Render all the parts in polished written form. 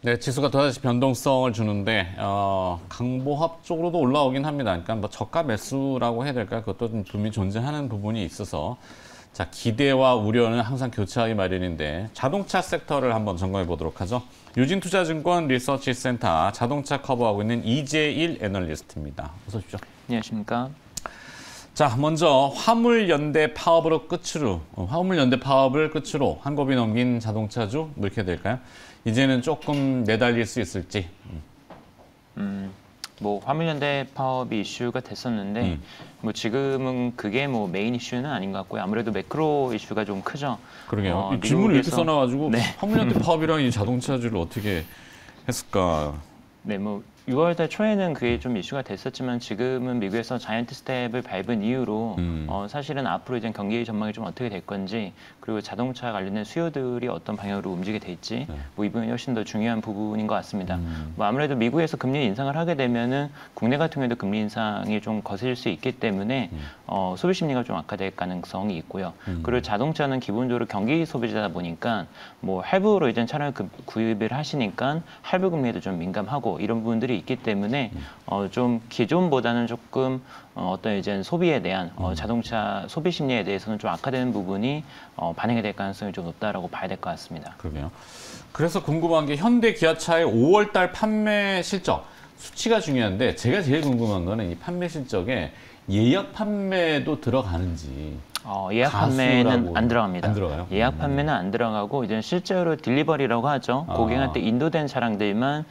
네, 지수가 또다시 변동성을 주는데 강보합 쪽으로도 올라오긴 합니다. 그러니까 뭐 저가 매수라고 해야 될까? 그것도 좀 분명히 존재하는 부분이 있어서 자, 기대와 우려는 항상 교차하기 마련인데 자동차 섹터를 한번 점검해 보도록 하죠. 유진투자증권 리서치센터 자동차 커버하고 있는 이재일 애널리스트입니다. 어서 오십시오. 안녕하십니까. 자, 먼저 화물연대 파업을 끝으로 한곱이 넘긴 자동차주 뭐 이렇게 될까요? 이제는 조금 내달릴 수 있을지. 뭐 화물연대 파업이 이슈가 됐었는데 뭐 지금은 그게 뭐 메인 이슈는 아닌 것 같고요. 아무래도 매크로 이슈가 좀 크죠. 그러게요. 이 질문을 이렇게 써놔가지고 네. 화물연대 파업이랑 이 자동차주를 어떻게 했을까? 네, 뭐 6월달 초에는 그게 좀 이슈가 됐었지만 지금은 미국에서 자이언트 스텝을 밟은 이후로 사실은 앞으로 이제 경기 전망이 좀 어떻게 될 건지 그리고 자동차 관련된 수요들이 어떤 방향으로 움직이게 될지 뭐 이 부분이 훨씬 더 중요한 부분인 것 같습니다. 뭐 아무래도 미국에서 금리 인상을 하게 되면은 국내 같은 경우에도 금리 인상이 좀 거슬릴 수 있기 때문에 소비 심리가 좀 악화될 가능성이 있고요. 그리고 자동차는 기본적으로 경기 소비자다 보니까 뭐 할부로 이제 차량을 구입을 하시니까 할부 금리에도 좀 민감하고 이런 부분들이 있기 때문에 좀 기존보다는 조금 어떤 이제 소비에 대한 자동차 소비 심리에 대해서는 좀 악화되는 부분이 반영이 될 가능성이 좀 높다라고 봐야 될 것 같습니다. 그러게요. 그래서 궁금한 게 현대 기아차의 5월달 판매 실적 수치가 중요한데 제가 제일 궁금한 거는 이 판매 실적에 예약 판매도 들어가는지. 예약 판매는 안 들어갑니다. 안 들어가요? 예약 판매는 안 들어가고 이제 실제로 딜리버리라고 하죠. 고객한테 인도된 차량들만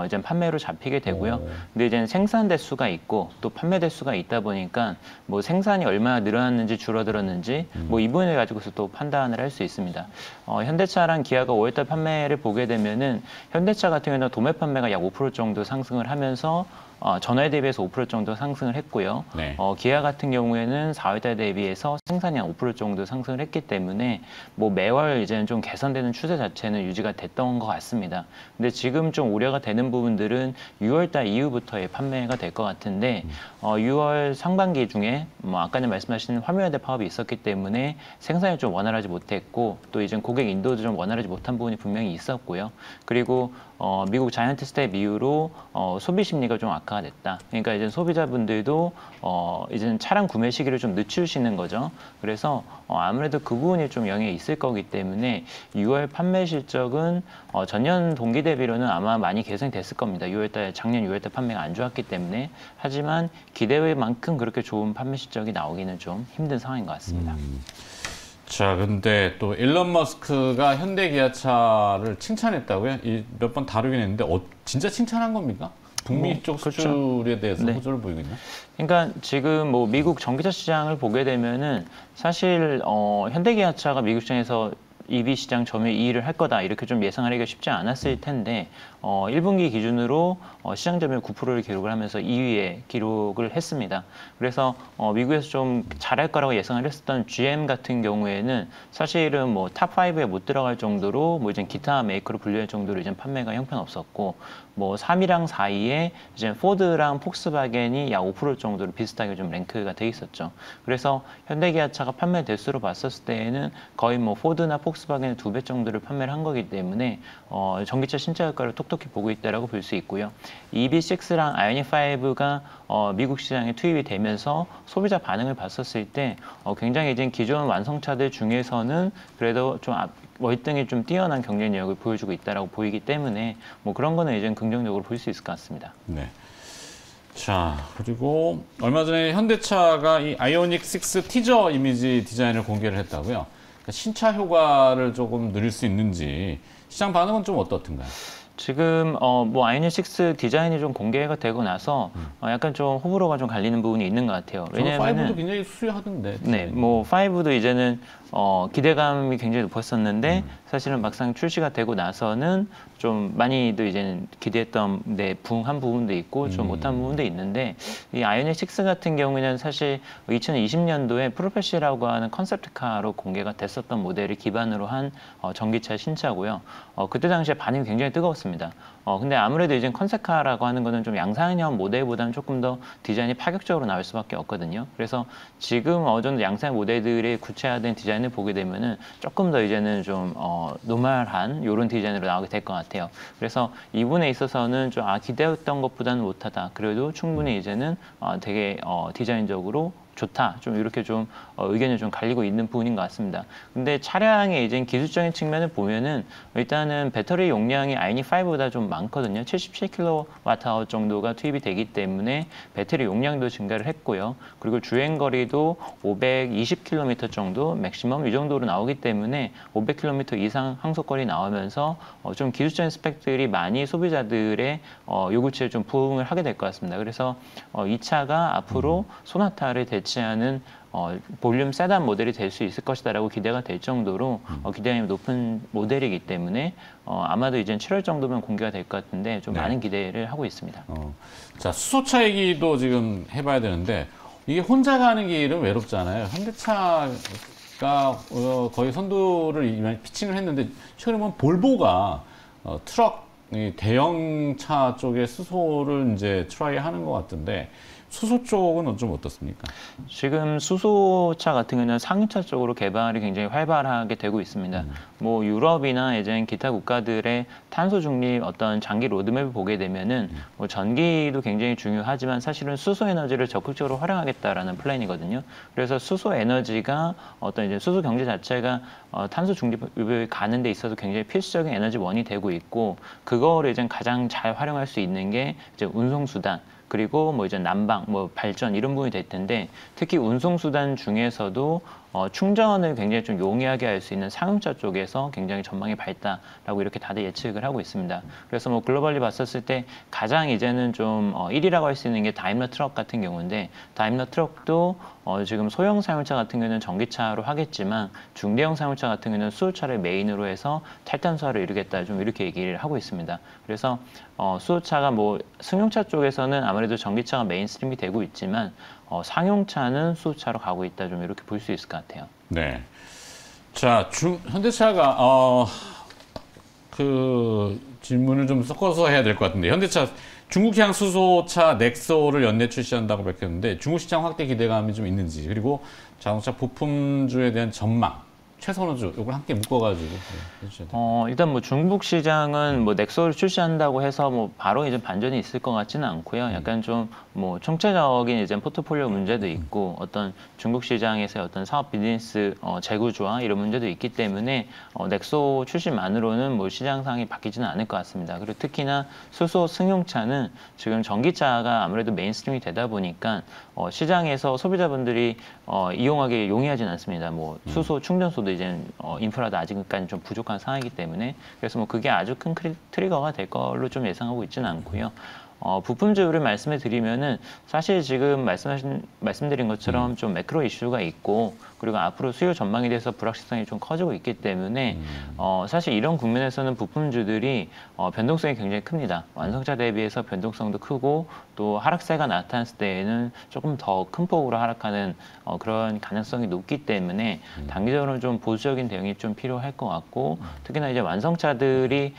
이제 판매로 잡히게 되고요. 근데 이제 생산 대수가 있고 또 판매 대수가 있다 보니까 뭐 생산이 얼마나 늘어났는지 줄어들었는지 뭐 이 부분을 가지고서 또 판단을 할 수 있습니다. 현대차랑 기아가 5월달 판매를 보게 되면은 현대차 같은 경우는 도매 판매가 약 5% 정도 상승을 하면서 전월 대비해서 5% 정도 상승을 했고요. 네. 기아 같은 경우에는 4월달 대비해서 생산이 한 5% 정도 상승을 했기 때문에 뭐 매월 이제는 좀 개선되는 추세 자체는 유지가 됐던 것 같습니다. 근데 지금 좀 우려가 되는 부분들은 6월달 이후부터의 판매가 될 것 같은데 6월 상반기 중에 뭐 아까는 말씀하신 화물연대 파업이 있었기 때문에 생산이 좀 원활하지 못했고 또 이제 고객 인도도 좀 원활하지 못한 부분이 분명히 있었고요. 그리고 미국 자이언트 스텝 이후로 소비 심리가 좀 악화가 됐다. 그러니까 이제 소비자분들도 이제 차량 구매 시기를 좀 늦추시는 거죠. 그래서 아무래도 그 부분이 좀 영향이 있을 거기 때문에 6월 판매 실적은 전년 동기 대비로는 아마 많이 개선이 됐을 겁니다. 작년 6월달 판매가 안 좋았기 때문에. 하지만 기대만큼 그렇게 좋은 판매 실적이 나오기는 좀 힘든 상황인 것 같습니다. 자, 근데 또 일론 머스크가 현대 기아차를 칭찬했다고요? 몇 번 다루긴 했는데 진짜 칭찬한 겁니까? 북미 쪽 수출에 대해서 호조를 보이고 있나? 그러니까 지금 뭐 미국 전기차 시장을 보게 되면은 사실 현대 기아차가 미국 시장에서 EV 시장 점유율 2위를 할 거다 이렇게 좀 예상을 하기가 쉽지 않았을 텐데 1분기 기준으로 시장 점유율 9%를 기록을 하면서 2위에 기록을 했습니다. 그래서 미국에서 좀 잘할 거라고 예상을 했었던 GM 같은 경우에는 사실은 뭐 탑 5에 못 들어갈 정도로 뭐 이제 기타 메이커로 분류할 정도로 이제 판매가 형편없었고 뭐 3위랑 4위에 이제 포드랑 폭스바겐이 약 5% 정도로 비슷하게 좀 랭크가 돼 있었죠. 그래서 현대기아차가 판매 대수로 봤었을 때에는 거의 뭐 포드나 폭스바겐의 2배 정도를 판매를 한 거기 때문에 전기차 신차 효과를 톡톡히 보고 있다라고 볼 수 있고요. EV6랑 아이오닉5가 미국 시장에 투입이 되면서 소비자 반응을 봤었을 때 굉장히 이제 기존 완성차들 중에서는 그래도 좀 월등히 좀 뛰어난 경쟁력을 보여주고 있다라고 보이기 때문에 뭐 그런 거는 이제 긍정적으로 볼 수 있을 것 같습니다. 네. 자, 그리고 얼마 전에 현대차가 이 아이오닉 6 티저 이미지 디자인을 공개를 했다고요. 그러니까 신차 효과를 조금 누릴 수 있는지 시장 반응은 좀 어떻든가요? 지금 뭐 아이오닉 6 디자인이 좀 공개가 되고 나서 약간 좀 호불호가 좀 갈리는 부분이 있는 것 같아요. 왜냐면은 5도 굉장히 수려하던데. 네, 뭐 5도 이제는 기대감이 굉장히 높았었는데 사실은 막상 출시가 되고 나서는 좀 많이도 이제는 기대했던 데 부응한 부분도 있고 좀 못한 부분도 있는데 이 아이오닉 6 같은 경우에는 사실 2020년도에 프로페시라고 하는 컨셉트카로 공개가 됐었던 모델을 기반으로 한 전기차 신차고요. 그때 당시에 반응이 굉장히 뜨거웠습니다. 근데 아무래도 이제 컨셉카라고 하는 거는 좀 양산형 모델보다는 조금 더 디자인이 파격적으로 나올 수밖에 없거든요. 그래서 지금 어느 정도 양산 모델들의 구체화된 디자인을 보게 되면은 조금 더 이제는 좀 노멀한 이런 디자인으로 나오게 될 것 같아요. 그래서 이 부분에 있어서는 좀 기대했던 것보다는 못하다. 그래도 충분히 이제는 되게 디자인적으로 좋다. 좀 이렇게 좀 의견이 좀 갈리고 있는 부분인 것 같습니다. 근데 차량의 이제 기술적인 측면을 보면은 일단은 배터리 용량이 아이오닉5보다 좀 많거든요. 77kWh 정도가 투입이 되기 때문에 배터리 용량도 증가를 했고요. 그리고 주행 거리도 520km 정도 맥시멈 이 정도로 나오기 때문에 500km 이상 항속거리 나오면서 좀 기술적인 스펙들이 많이 소비자들의 요구치에 좀 부응을 하게 될 것 같습니다. 그래서 이 차가 앞으로 소나타를 대체하는 볼륨 세단 모델이 될 수 있을 것이다라고 기대가 될 정도로 기대감이 높은 모델이기 때문에 아마도 이제 7월 정도면 공개가 될 것 같은데 좀 네. 많은 기대를 하고 있습니다. 자, 수소차 얘기도 지금 해봐야 되는데 이게 혼자 가는 길은 외롭잖아요. 현대차가 거의 선두를 이미 피칭을 했는데 최근에 보면 볼보가 트럭 이 대형차 쪽에 수소를 이제 트라이 하는 것 같은데 수소 쪽은 좀 어떻습니까? 지금 수소차 같은 경우는 상용차 쪽으로 개발이 굉장히 활발하게 되고 있습니다. 뭐 유럽이나 이제 기타 국가들의 탄소 중립 어떤 장기 로드맵을 보게 되면은 뭐 전기도 굉장히 중요하지만 사실은 수소 에너지를 적극적으로 활용하겠다라는 플랜이거든요. 그래서 수소 에너지가 어떤 이제 수소 경제 자체가 탄소 중립을 가는 데 있어서 굉장히 필수적인 에너지원이 되고 있고 그거를 이제 가장 잘 활용할 수 있는 게 이제 운송 수단. 그리고 뭐 이제 난방, 뭐 발전 이런 부분이 될 텐데 특히 운송수단 중에서도 충전을 굉장히 좀 용이하게 할 수 있는 상용차 쪽에서 굉장히 전망이 밝다라고 이렇게 다들 예측을 하고 있습니다. 그래서 뭐 글로벌리 봤었을 때 가장 이제는 좀 1위라고 할 수 있는 게 다임러 트럭 같은 경우인데 다임러 트럭도 지금 소형 사용차 같은 경우는 전기차로 하겠지만 중대형 사용차 같은 경우는 수소차를 메인으로 해서 탈탄소화를 이루겠다 좀 이렇게 얘기를 하고 있습니다. 그래서 수소차가 뭐 승용차 쪽에서는 아무래도 전기차가 메인스트림이 되고 있지만 상용차는 수소차로 가고 있다 좀 이렇게 볼 수 있을 것 같아요. 네. 자, 현대차가 그 질문을 좀 섞어서 해야 될 것 같은데 현대차 중국향 수소차 넥소를 연내 출시한다고 밝혔는데 중국 시장 확대 기대감이 좀 있는지 그리고 자동차 부품주에 대한 전망 최선호주 이걸 함께 묶어가지고 해주셔야 돼요. 일단 뭐 중국 시장은 뭐 넥소를 출시한다고 해서 뭐 바로 이제 반전이 있을 것 같지는 않고요. 약간 좀 뭐 총체적인 이제 포트폴리오 문제도 있고 어떤 중국 시장에서의 어떤 사업 비즈니스 재구조화 이런 문제도 있기 때문에 넥소 출시만으로는 뭐 시장상이 바뀌지는 않을 것 같습니다. 그리고 특히나 수소 승용차는 지금 전기차가 아무래도 메인스트림이 되다 보니까 시장에서 소비자분들이 이용하기 용이하지는 않습니다. 뭐 수소 충전소도 이제 인프라도 아직까지 좀 부족한 상황이기 때문에 그래서 뭐 그게 아주 큰 트리거가 될 걸로 좀 예상하고 있지는 않고요. 부품주를 말씀을 드리면은 사실 지금 말씀드린 것처럼 좀 매크로 이슈가 있고 그리고 앞으로 수요 전망에 대해서 불확실성이 좀 커지고 있기 때문에 사실 이런 국면에서는 부품주들이 변동성이 굉장히 큽니다. 완성차 대비해서 변동성도 크고 또 하락세가 나타났을 때에는 조금 더 큰 폭으로 하락하는 그런 가능성이 높기 때문에 단기적으로 좀 보수적인 대응이 좀 필요할 것 같고 특히나 이제 완성차들이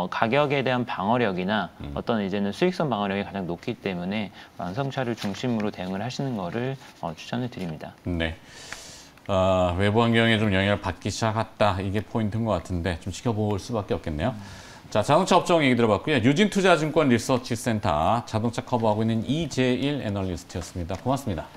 가격에 대한 방어력이나 어떤 이제는 수익성 방어력이 가장 높기 때문에 완성차를 중심으로 대응을 하시는 거를 추천을 드립니다. 네. 외부 환경에 좀 영향을 받기 시작했다. 이게 포인트인 것 같은데 좀 지켜볼 수밖에 없겠네요. 자, 자동차 업종 얘기 들어봤고요. 유진투자증권 리서치센터 자동차 커버하고 있는 이재일 애널리스트였습니다. 고맙습니다.